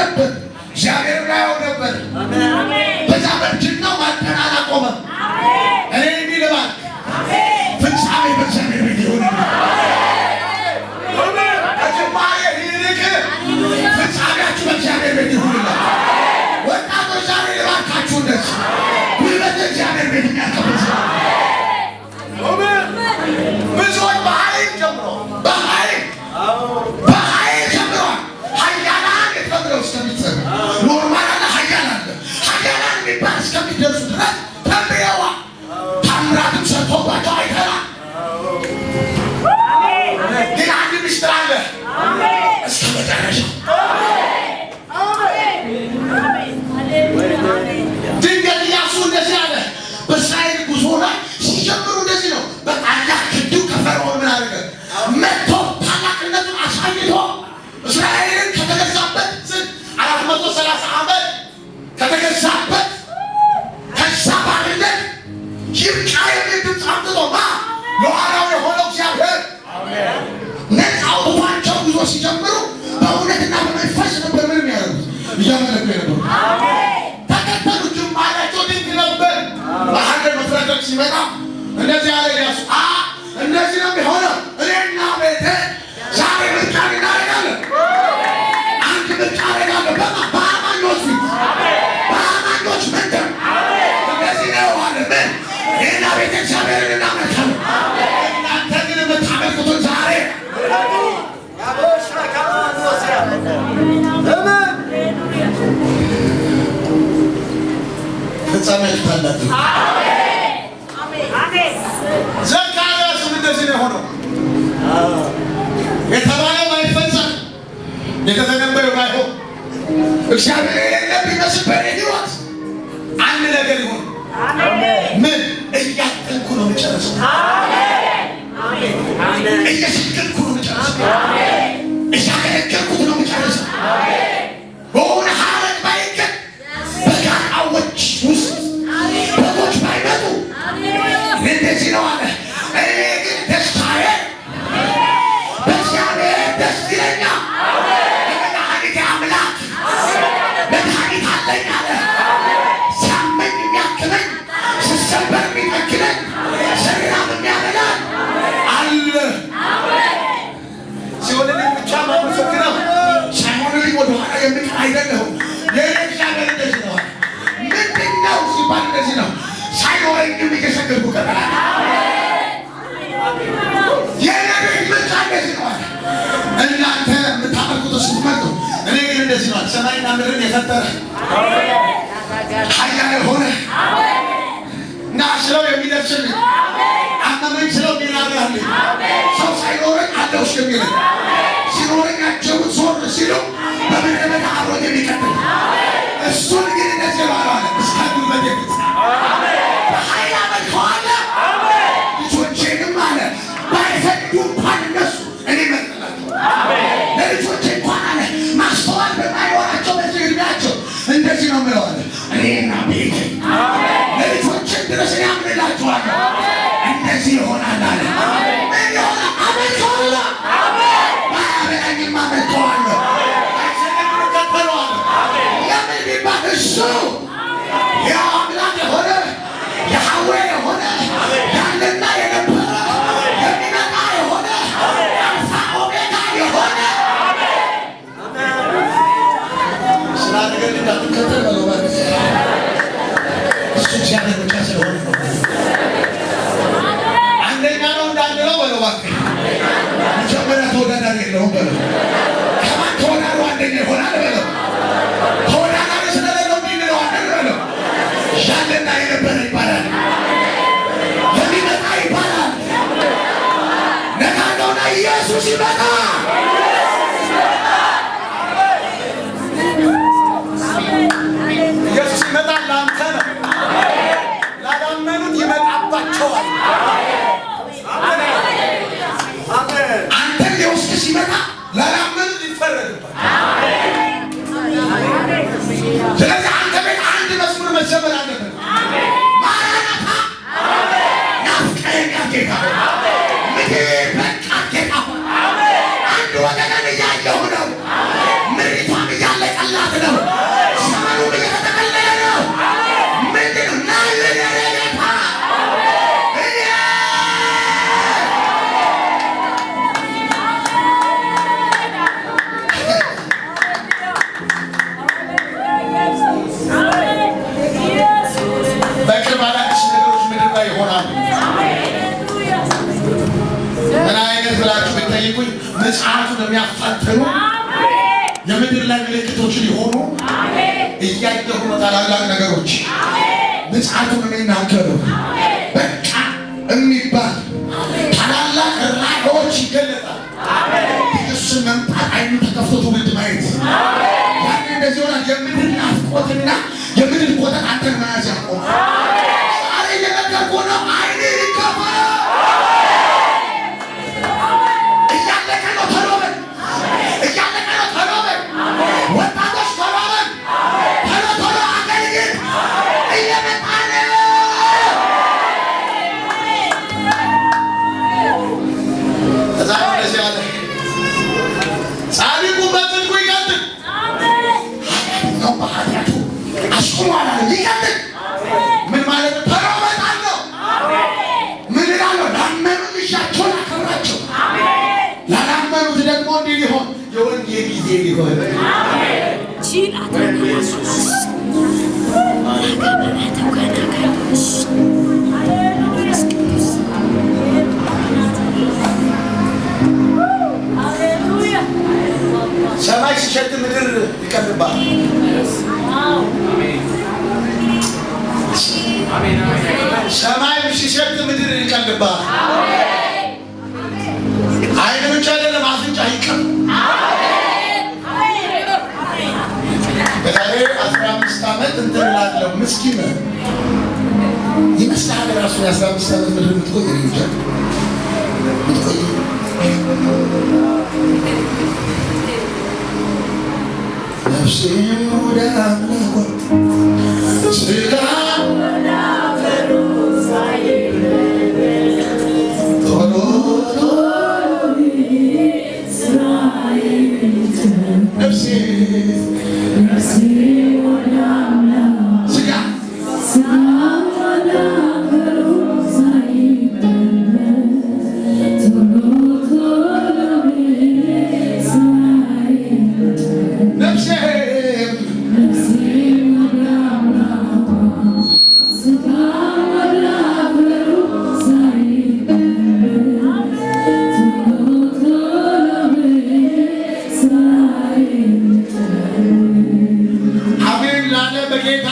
ነበር። እግዚአብሔር ያየው ነበር። በዛ በእርጅናው ማጠን አላቆመም። እኔ የሚልባል ፍጻሜ በእግዚአብሔር ቤት ይሁን። ከጅማሬ ይልቅ ፍጻሜያችሁ በእግዚአብሔር ቤት ይሁን። ወጣቶች ዛሬ ልባርካችሁ እንደዚህ ጉልበት እግዚአብሔር ቤት የሚያከብር ብዙዎች በኃይል ጀምረዋል። በኃይል ጀምረዋል። ኃያላን የተብለው እስከሚጸኑ ኖርማል አለ፣ ኃያል አለ። ኃያላን የሚባል እስከሚደርሱ ድረስ ተምረዋል። ታምራትም ሰርቶባቸው አይተናል። ግን አንድ ምስጢር አለ እስከ መጨረሻው። ድንገት ኢያሱ እንደዚህ አለ። በእስራኤል ጉዞ ላይ ሲጀምሩ እንደዚህ ነው። በቃ ክንዱ ከፈርዖን ምን አደረገ? መጥቶ ታላቅነቱን አሳይቶ እስራኤልን ከተገዛበት 430 ዓመት ከተገዛበት ከዛ ባርነት ይብቃ የሚል ድምፅ አምጥቶ ሉዓላዊ የሆነው እግዚአብሔር ነፃ አውጥቷቸው ጉዞ ሲጀምሩ በእውነትና በመንፈስ ነበር ምን የሚያደርጉት? እያመለኩ የነበሩ ተከተሉ። ጅማሬያቸው ድንቅ ነበር። በሀገር መፍረከክ ሲመጣ እንደዚህ ያለ ኢያሱ እንደዚህ ነው የሚሆነው። እኔና ቤቴ ዛሬ ምርጫ እናደርጋለን። አንድ ምርጫ አደርጋለሁ። በአማኞች ፊት፣ በአማኞች መንደር እንደዚህ ነው አለ። ምን እኔና ቤቴ እግዚአብሔርን እናመልካለን። እናንተ ግን የምታመልኩትን ዛሬ ፍጻሜያችሁ ታላቅ ዘካርያስም እንደዚህ ነው የሆነው። የተባለው ባይፈጸም የተተነበየው ባይሆን እግዚአብሔር የሌለ ቢመስል በእኔ ሕይወት አንድ ነገር ይሁን። ምን እያጠንኩ ነው የምጨርሰው። እየሰገድኩ ነው የምጨርሰው። እያገለገልኩት ነው የምጨርሰው። በሆነ ሀረግ ባይገኝ በጋጣዎች ውስጥ በጎች ባይመጡ እንደዚህ ነው አለ። እኔ ግን ደስታዬ በእግዚአብሔር ደስ ይለኛል። የመድኃኒቴ አምላክ መድኃኒት አለኝ አለ። ሲያመኝ የሚያክመኝ፣ ስሰበር የሚጠግነኝ፣ ስራብ የሚያበላኝ አለ። ሲሆንልኝ ብቻ ማመሰግነው ሳይሆንልኝ ወደኋላ የምቀር አይደለሁም። የእኔ እግዚአብሔር እንደዚህ ነው። ምንድን ነው ሲባል እንደዚህ ነው። ሳይኖረኝም እየሰገድኩ ቀጥላለሁ። የነቢይ ምርጫ እንደዚህ ነው። እናንተ የምታመልኩት ስትመጡ፣ እኔ ግን እንደዚህ ነው። ሰማይና ምድርን የፈጠረ ኃያል የሆነ እና ስለው የሚደርስልኝ አመመኝ ስለው የሚራራልኝ ሰው ሳይኖረኝ አለው እስከሚለኝ ሲኖረኛቸውን ዞር ሲሉ በምድረ በዳ አብሮኝ የሚቀጥል እሱን ግን እንደዚህ ባለዋለ እስከ ጉልበቴ ፊት በኃይል አመልከዋለሁ። ልጆቼንም አለ ባይፈቅዱ እንኳን እነሱ እኔ እመርጥላቸው። ለልጆቼ እንኳን አለ ማስተዋል በማይኖራቸው በዚህ ዕድሜያቸው እንደዚህ ነው የምለዋለሁ። እኔና ቤቴ ለልጆቼም ድረስ እኔ አምንላቸዋለሁ። እንደዚህ ይሆናል አለ። ምን ይሆናል? አመልከዋለሁ። ባያበላኝም አመልከዋለሁ። ባይሰጠኝም እከተለዋለሁ። ለምን ቢባል እሱ ያው አምላክ የሆነ ያህዌ የሆነ ያለና የነበረ የሚመጣ የሆነ አልፋ ኦሜጋ የሆነ ስላደረገ እንዳትከተል በለው። እሱ እግዚአብሔር ብቻ ስለሆነ ነው። አንደኛ ነው እንዳንለው በለው። መጀመሪያ ተወዳዳሪ የለውም በለው። ከማን ተወዳድሮ አንደኛ ይሆናል በለው። ተወዳዳሪ ስለሌለው እንዲንለዋለን በለው። ያለና የነበረ ይባላል፣ የሚመጣ ይባላል። ነካነውና ኢየሱስ ይመጣ። ኢየሱስ ይመጣ። ለአንተ ነው። ላላመኑት ይመጣባቸዋል። አንተ ሊወስድ ሲመጣ ላላመኑት ይፈረድባል። ስለዚህ አንተ ቤት አንድ መዝሙር መዘመር አለበት። ማራናታ ናፍቀኸኛል ጌታ፣ ምድር በቃ ጌታ ሊበታተኑ የምድር ላይ ምልክቶች ሊሆኑ እያየሁ ነው ታላላቅ ነገሮች ምጽአቱን የሚናገሩ በቃ የሚባል ታላላቅ ራእዮች ይገለጣል። ኢየሱስን መምጣት አይኑ ተከፍቶ ትውልድ ማየት ያኔ እንደዚህ ሆናል። የምድር ናፍቆትና የምድር ቆጠር አንተን መያዝ ያቆም። ዛሬ እየነገርኩህ ነው። አይኔ ይከፈል። እያለቀ ነው። ቶሎ በል። እያለቀ ነው። ቶሎ በል። ወጣቶች ቶሎ በል። ቶሎ ቶሎ አገልግል። እየመጣ ነው። እዛ እንደዚህ አለ። ጻድቁ በጽድቁ ይቀጥል። ነው በኃጢአቱ አስቁሟል አለ። ይቀጥል። ምን ማለት ነው? ቶሎ እመጣለሁ። ምን እላለሁ? ላመኑ ልሻቸውን አከብራቸው። ላላመኑት ደግሞ እንዲህ ሊሆን የወንጌል ጊዜ ሊሆን ሰማይ ሲሸት ምድር ይቀልባል። ሰማይ ሲሸት ምድር ይቀልባል። አይን ብቻ አይደለም አፍንጫ ይቀል። በዛሬ 15 ዓመት እንትን እላለሁ ምስኪን ይመስልሃል ራሱ የ15 ዓመት ምድር የምትቆይ ይችላል የምትቆይ ነፍሴ ወደ አምላኳ ስጋ ቶሎ ነፍሴ ወደ አምላኳ ስጋ በጌታ